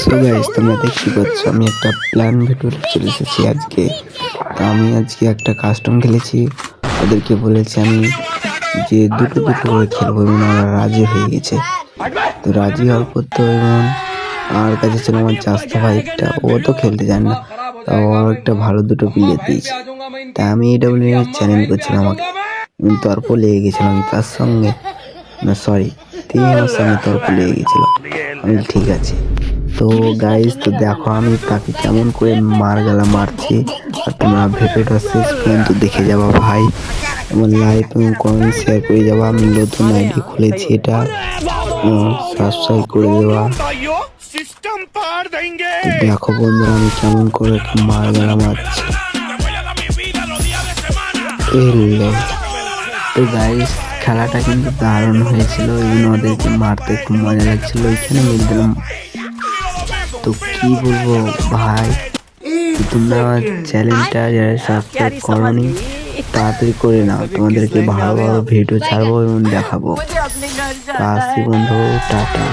So guys, তোমরা দেখতে পাচ্ছ আমি একটা প্ল্যান ভিডিওতে চলে এসেছি আজকে। তো আমি আজকে একটা কাস্টম খেলেছি, ওদেরকে বলেছি আমি যে দুটো করে খেলবো এবং ওরা রাজি হয়ে গেছে। তো রাজি হওয়ার পর তো এবং আমার কাছে ছিল আমার চাস্তা ভাইটা, ও তো খেলতে জানে না, তাও একটা ভালো দুটো প্লেয়ার দিয়েছে। তা আমি এটা বলে চ্যালেঞ্জ করছিলাম আমাকে, এবং তর্ক লেগে গেছিলাম আমি তার সঙ্গে, না সরি, তিনি আমার সঙ্গে তর্ক লেগে গেছিল। আমি ঠিক আছে। তো গাইজ, তো দেখো আমি তাকে কেমন করে মারছি, আর তোমরা ভিডিওটা শেষ পর্যন্ত দেখে যাবা ভাই, আমার লাইক এবং কমেন্ট শেয়ার করে যাবা। আমি নতুন আইডি খুলেছি, এটা সাবস্ক্রাইব করে দেওয়া। তো দেখো বন্ধুরা আমি কেমন করে মারছি। তো গাইজ, খেলাটা কিন্তু দারুণ হয়েছিল, এবং ওদেরকে মারতে খুব মজা লাগছিল। এখানে মেরে দিলাম। তো কি বলবো ভাই, তোমরা আমার চ্যানেলটা যারা সাবস্ক্রাইব করোনি তাড়াতাড়ি করে নাও, তোমাদেরকে ভালো ভালো ভিডিও ছাড়বো এবং দেখাবো। আসছি বন্ধু, টাটা।